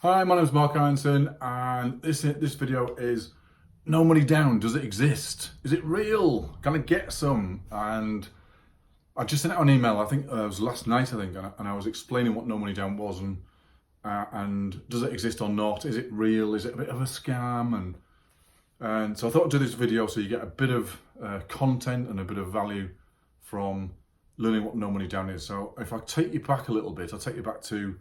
Hi, my name is Mark Ironson, and this video is no money down. Does it exist? Is it real? Can I get some? And I just sent out an email. I think it was last night. And I was explaining what no money down was and does it exist or not? Is it real? Is it a bit of a scam? And so I thought I'd do this video so you get a bit of content and a bit of value from learning what no money down is. So if I take you back a little bit, I'll take you back to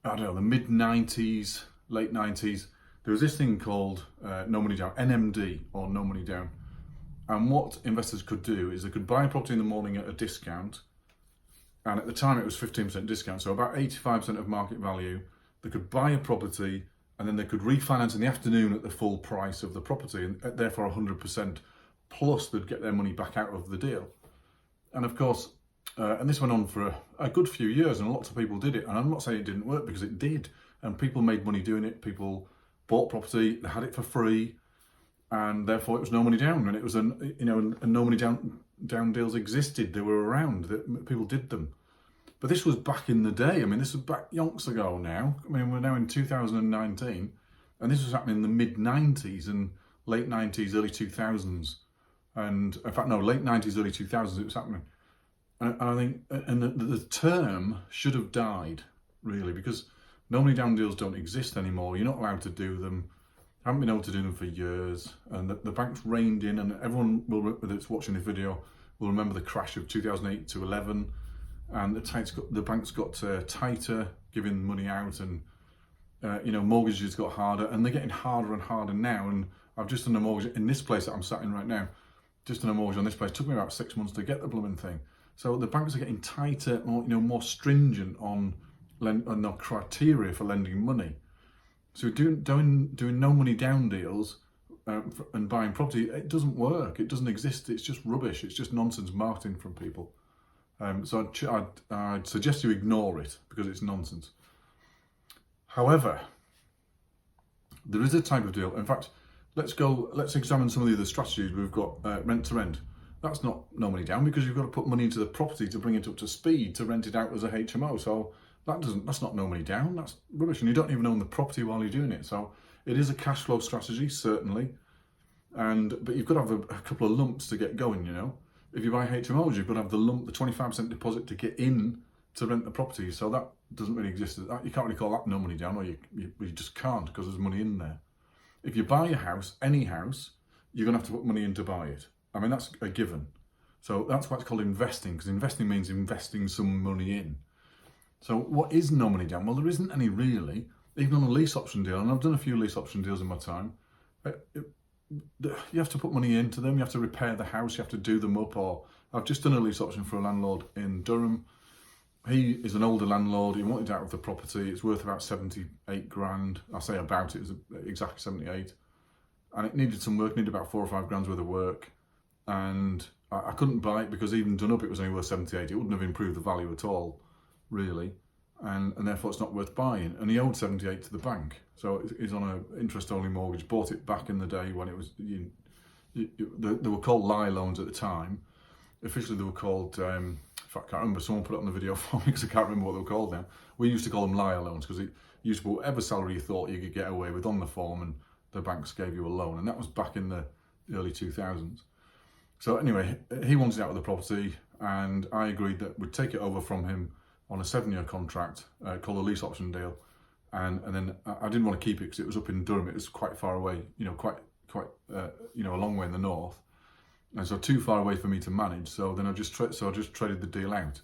I don't know, the mid 90s, late 90s, there was this thing called no money down, NMD, or no money down. And what investors could do is they could buy a property in the morning at a discount. And at the time it was 15% discount, so about 85% of market value. They could buy a property and then they could refinance in the afternoon at the full price of the property, and therefore 100%, plus they'd get their money back out of the deal. And of course, and this went on for a good few years, and lots of people did it. And I'm not saying it didn't work, because it did. And people made money doing it. People bought property, they had it for free, and therefore it was no money down. And it was and no money down deals existed. They were around. People did them. But this was back in the day. I mean, this was back yonks ago now. I mean, we're now in 2019, and this was happening in the mid 90s and late 90s, early 2000s. And in fact, no, late 90s, early 2000s, it was happening. And I think, and the term should have died, really, because no money down deals don't exist anymore. You're not allowed to do them. Haven't been able to do them for years. And the banks reined in, and everyone that's watching this video will remember the crash of 2008 to 11. And the banks got tighter, giving money out, and mortgages got harder, and they're getting harder and harder now. And I've just done a mortgage in this place that I'm sat in right now. Just done a mortgage on this place. It took me about 6 months to get the blooming thing. So the banks are getting tighter, more stringent on the criteria for lending money. So doing no money down deals and buying property, it doesn't work. It doesn't exist. It's just rubbish. It's just nonsense marketing from people. So I'd suggest you ignore it, because it's nonsense. However, there is a type of deal. In fact, let's examine some of the other strategies. We've got rent to rent. That's not no money down, because you've got to put money into the property to bring it up to speed to rent it out as a HMO. So that's not no money down. That's rubbish, and you don't even own the property while you're doing it. So it is a cash flow strategy, certainly, but you've got to have a couple of lumps to get going. If you buy HMOs, you've got to have the 25% deposit to get in to rent the property. So that doesn't really exist. You can't really call that no money down, or you just can't, because there's money in there. If you buy a house, any house, you're going to have to put money in to buy it. I mean, that's a given. So that's why it's called investing, because investing means investing some money in. So what is no money down? Well, there isn't any really, even on a lease option deal. And I've done a few lease option deals in my time. You have to put money into them. You have to repair the house. You have to do them up. Or I've just done a lease option for a landlord in Durham. He is an older landlord. He wanted out of the property. It's worth about 78 grand. I say about, it was exactly 78. And it needed some work, needed about 4 or 5 grand's worth of work. And I couldn't buy it, because even done up it was only worth 78. It wouldn't have improved the value at all, really, and therefore it's not worth buying. And he owed 78 to the bank, so he's on an interest-only mortgage. Bought it back in the day when it was they were called lie loans at the time. Officially they were called, in fact I can't remember, someone put it on the video for me, because I can't remember what they were called now. We used to call them liar loans, because you used to put whatever salary you thought you could get away with on the form, and the banks gave you a loan, and that was back in the early 2000s. So anyway, he wanted out of the property, and I agreed that we'd take it over from him on a 7-year contract called a lease option deal. And then I didn't want to keep it, because it was up in Durham. It was quite far away, quite a long way in the north, and so too far away for me to manage. So then I just traded the deal out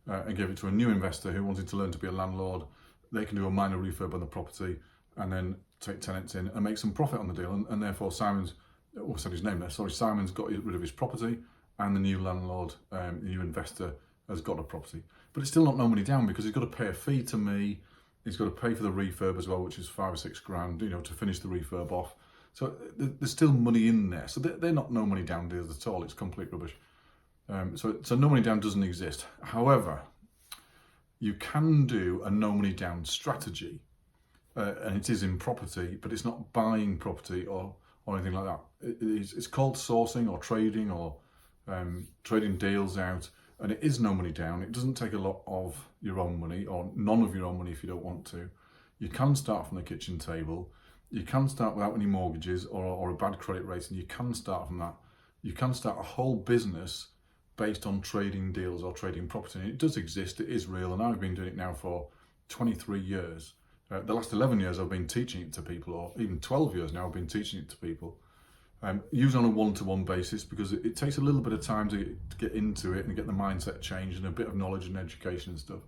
and gave it to a new investor who wanted to learn to be a landlord. They can do a minor refurb on the property and then take tenants in and make some profit on the deal. And therefore Simon's got rid of his property, and the new landlord, the new investor, has got a property. But it's still not no money down, because he's got to pay a fee to me. He's got to pay for the refurb as well, which is 5 or 6 grand, to finish the refurb off. So there's still money in there. So they're not no money down deals at all. It's complete rubbish. So no money down doesn't exist. However, you can do a no money down strategy, and it is in property, but it's not buying property or anything like that. It's called sourcing or trading, or trading deals out, and it is no money down. It doesn't take a lot of your own money, or none of your own money if you don't want to. You can start from the kitchen table. You can start without any mortgages or a bad credit rating. You can start from that. You can start a whole business based on trading deals or trading property. And it does exist, it is real, and I've been doing it now for 23 years. The last 11 years I've been teaching it to people, or even 12 years now I've been teaching it to people. Usually on a one-to-one basis, because it takes a little bit of time to get into it and get the mindset changed and a bit of knowledge and education and stuff.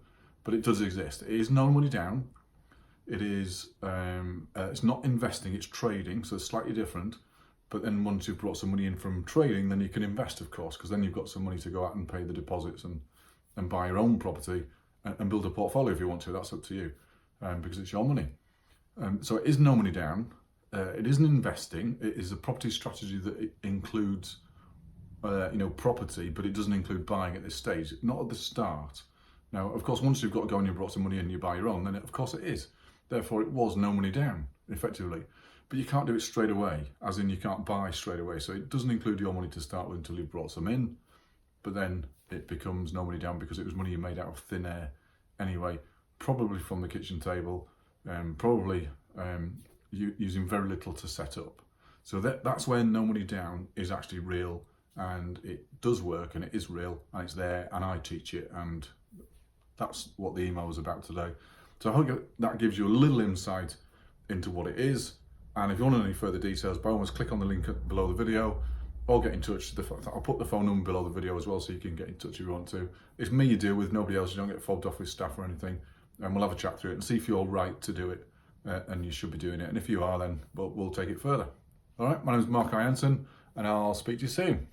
But it does exist. It is no money down. It is, it's not investing, it's trading, so it's slightly different. But then once you've brought some money in from trading, then you can invest, of course, because then you've got some money to go out and pay the deposits and buy your own property and build a portfolio if you want to. That's up to you, because it's your money. So it is no money down. It isn't investing. It is a property strategy that includes, property, but it doesn't include buying at this stage. Not at the start. Now, of course, once you've got going, you've brought some money in, you buy your own. Then, of course, it is. Therefore, it was no money down, effectively. But you can't do it straight away, as in you can't buy straight away. So it doesn't include your money to start with until you've brought some in. But then it becomes no money down because it was money you made out of thin air anyway, probably from the kitchen table, probably using very little to set up. So that's where no money down is actually real, and it does work, and it is real, and it's there, and I teach it, and that's what the email was about today. So I hope that gives you a little insight into what it is. And if you want any further details, by all means click on the link below the video or get in touch. I'll put the phone number below the video as well, so you can get in touch if you want to. It's me you deal with, nobody else. You don't get fobbed off with staff or anything. And we'll have a chat through it and see if you're right to do it, and you should be doing it. And if you are, then we'll take it further. All right, my name is Mark Ianson, and I'll speak to you soon.